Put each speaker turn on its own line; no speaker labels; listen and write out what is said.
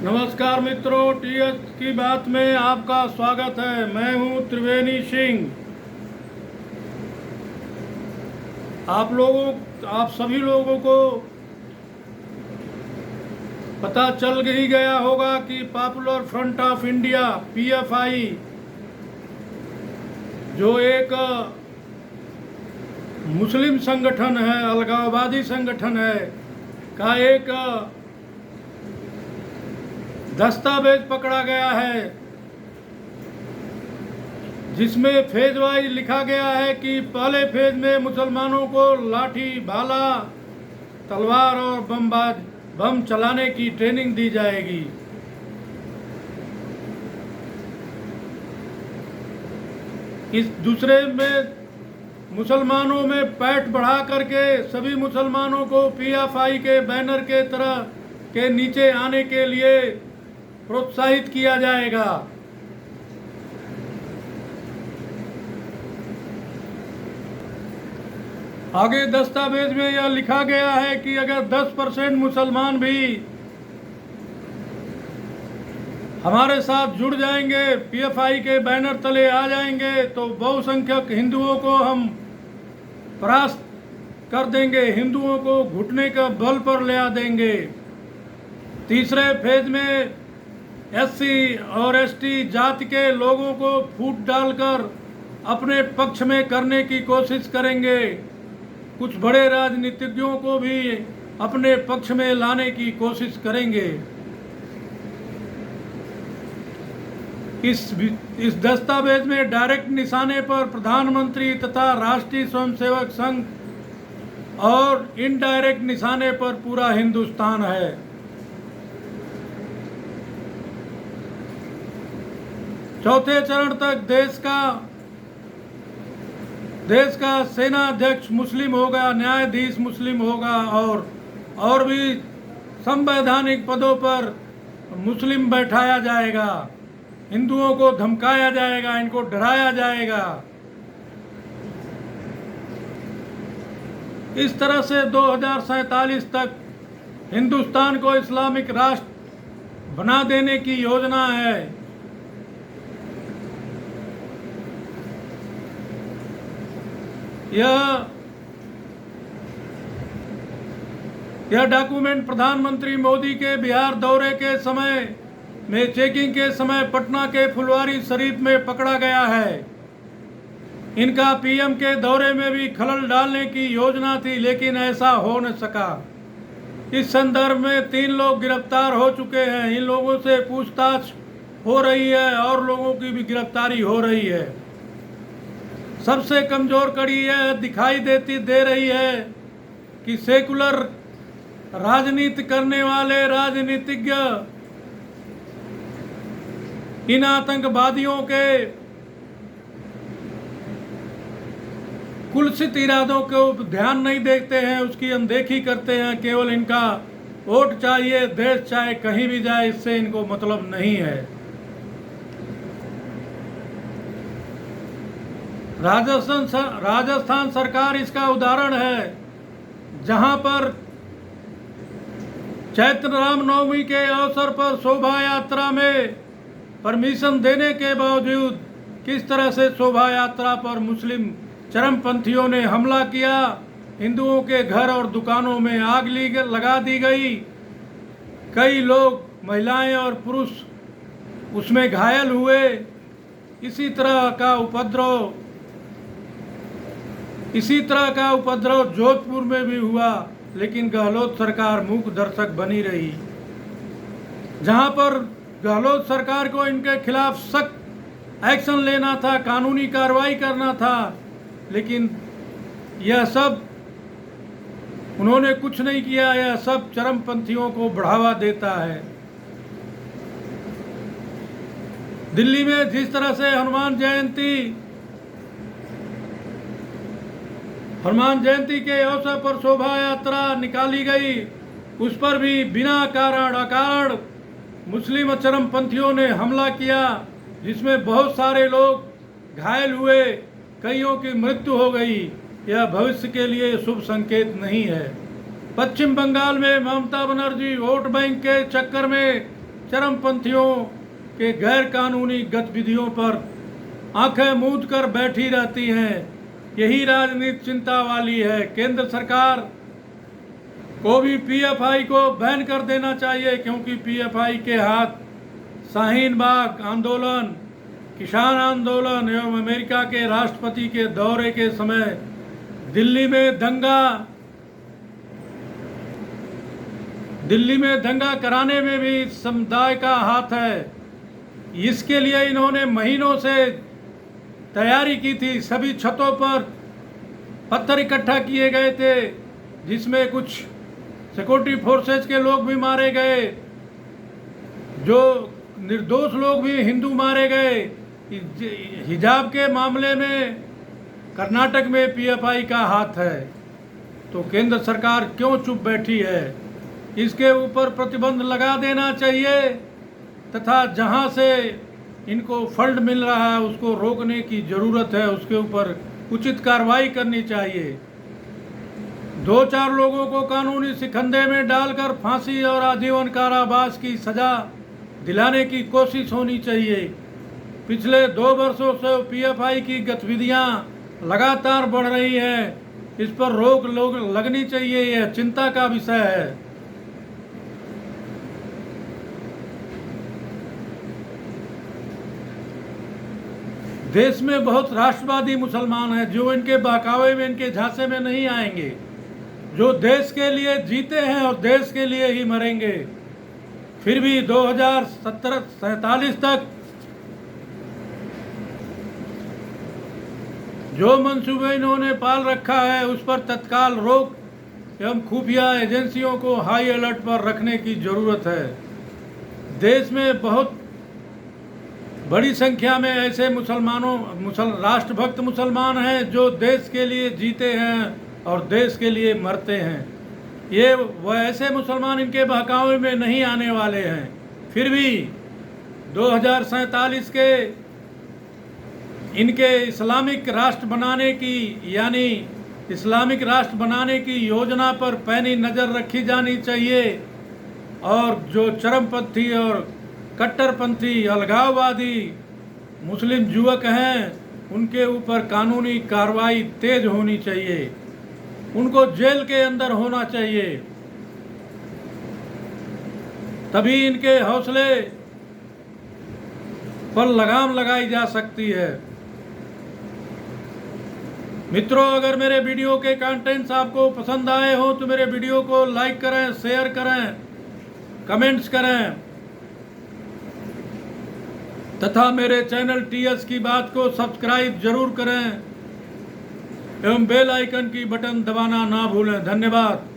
नमस्कार मित्रों, टीएच की बात में आपका स्वागत है। मैं हूं त्रिवेणी सिंह। आप सभी लोगों को पता चल ही गया होगा कि popular front of India PFI, जो एक मुस्लिम संगठन है, अलगाववादी संगठन है, का एक दस्तावेज पकड़ा गया है, जिसमें फेज वाइज लिखा गया है कि पहले फेज में मुसलमानों को लाठी, भाला, तलवार और बम चलाने की ट्रेनिंग दी जाएगी। इस दूसरे में मुसलमानों में पैठ बढ़ा करके सभी मुसलमानों को पीएफआई के बैनर के तरह के नीचे आने के लिए प्रोत्साहित किया जाएगा। आगे दस्तावेज में यह लिखा गया है कि अगर 10% मुसलमान भी हमारे साथ जुड़ जाएंगे, पीएफआई के बैनर तले आ जाएंगे, तो बहुसंख्यक हिंदुओं को हम परास्त कर देंगे, हिंदुओं को घुटने का बल पर ले आ देंगे। तीसरे फेज में एससी और एसटी जाति के लोगों को फूट डालकर अपने पक्ष में करने की कोशिश करेंगे। कुछ बड़े राजनीतिज्ञों को भी अपने पक्ष में लाने की कोशिश करेंगे। इस दस्तावेज में डायरेक्ट निशाने पर प्रधानमंत्री तथा राष्ट्रीय स्वयंसेवक संघ और इनडायरेक्ट निशाने पर पूरा हिंदुस्तान है। चौथे चरण तक देश का सेना अध्यक्ष मुस्लिम होगा, न्यायाधीश मुस्लिम होगा और भी संवैधानिक पदों पर मुस्लिम बैठाया जाएगा। हिंदुओं को धमकाया जाएगा, इनको डराया जाएगा। इस तरह से 2047 तक हिंदुस्तान को इस्लामिक राष्ट्र बना देने की योजना है। यह डॉक्यूमेंट प्रधानमंत्री मोदी के बिहार दौरे के समय में चेकिंग के समय पटना के फुलवारी शरीफ में पकड़ा गया है। इनका पीएम के दौरे में भी खलल डालने की योजना थी, लेकिन ऐसा हो न सका। इस संदर्भ में 3 लोग गिरफ्तार हो चुके हैं। इन लोगों से पूछताछ हो रही है और लोगों की भी गिरफ्तारी हो रही है। सबसे कमजोर कड़ी यह दिखाई दे रही है कि सेकुलर राजनीति करने वाले राजनीतिज्ञ इन आतंकवादियों के कुत्सित इरादों को ध्यान नहीं देते हैं, उसकी अनदेखी करते हैं। केवल इनका वोट चाहिए, देश चाहे कहीं भी जाए, इससे इनको मतलब नहीं है। राजस्थान सरकार इसका उदाहरण है, जहां पर चैत्र रामनवमी के अवसर पर शोभा यात्रा में परमिशन देने के बावजूद किस तरह से शोभा यात्रा पर मुस्लिम चरमपंथियों ने हमला किया। हिंदुओं के घर और दुकानों में आग लगा दी गई। कई लोग, महिलाएं और पुरुष उसमें घायल हुए। इसी तरह का उपद्रव जोधपुर में भी हुआ, लेकिन गहलोत सरकार मूक दर्शक बनी रही। जहां पर गहलोत सरकार को इनके खिलाफ सख्त एक्शन लेना था, कानूनी कार्रवाई करना था, लेकिन यह सब उन्होंने कुछ नहीं किया। यह सब चरमपंथियों को बढ़ावा देता है। दिल्ली में जिस तरह से हनुमान जयंती के अवसर पर शोभा यात्रा निकाली गई, उस पर भी बिना कारण अकारण मुस्लिम चरमपंथियों ने हमला किया, जिसमें बहुत सारे लोग घायल हुए, कईयों की मृत्यु हो गई। यह भविष्य के लिए शुभ संकेत नहीं है। पश्चिम बंगाल में ममता बनर्जी वोट बैंक के चक्कर में चरमपंथियों के गैर कानूनी गतिविधियों पर आंखें मूंद कर बैठी रहती हैं। यही राजनीति चिंता वाली है। केंद्र सरकार को भी पीएफआई को बैन कर देना चाहिए, क्योंकि पीएफआई के हाथ शाहीन बाग आंदोलन, किसान आंदोलन एवं अमेरिका के राष्ट्रपति के दौरे के समय दिल्ली में दंगा कराने में भी समुदाय का हाथ है। इसके लिए इन्होंने महीनों से तैयारी की थी। सभी छतों पर पत्थर इकट्ठा किए गए थे, जिसमें कुछ सिक्योरिटी फोर्सेज के लोग भी मारे गए, जो निर्दोष लोग भी हिंदू मारे गए। हिजाब के मामले में कर्नाटक में पीएफआई का हाथ है, तो केंद्र सरकार क्यों चुप बैठी है? इसके ऊपर प्रतिबंध लगा देना चाहिए तथा जहां से इनको फंड मिल रहा है उसको रोकने की ज़रूरत है। उसके ऊपर उचित कार्रवाई करनी चाहिए। 2-4 लोगों को कानूनी शिकंधे में डालकर फांसी और आजीवन कारावास की सज़ा दिलाने की कोशिश होनी चाहिए। पिछले 2 वर्षों से पीएफआई की गतिविधियां लगातार बढ़ रही हैं। इस पर रोक लगनी चाहिए। यह चिंता का विषय है। देश में बहुत राष्ट्रवादी मुसलमान हैं जो इनके बहकावे में, इनके झांसे में नहीं आएंगे, जो देश के लिए जीते हैं और देश के लिए ही मरेंगे। फिर भी 2047 तक जो मंसूबे इन्होंने पाल रखा है उस पर तत्काल रोक एवं खुफिया एजेंसियों को हाई अलर्ट पर रखने की जरूरत है। देश में बहुत बड़ी संख्या में ऐसे राष्ट्रभक्त मुसलमान हैं जो देश के लिए जीते हैं और देश के लिए मरते हैं। ये वह ऐसे मुसलमान इनके बहकावे में नहीं आने वाले हैं। फिर भी 2047 के इनके इस्लामिक राष्ट्र बनाने की योजना पर पैनी नज़र रखी जानी चाहिए और जो चरमपंथी और कट्टरपंथी अलगाववादी मुस्लिम युवक हैं उनके ऊपर कानूनी कार्रवाई तेज होनी चाहिए। उनको जेल के अंदर होना चाहिए, तभी इनके हौसले पर लगाम लगाई जा सकती है। मित्रों, अगर मेरे वीडियो के कंटेंट्स आपको पसंद आए हो तो मेरे वीडियो को लाइक करें, शेयर करें, कमेंट्स करें तथा मेरे चैनल टीएस की बात को सब्सक्राइब जरूर करें एवं बेल आइकन की बटन दबाना ना भूलें। धन्यवाद।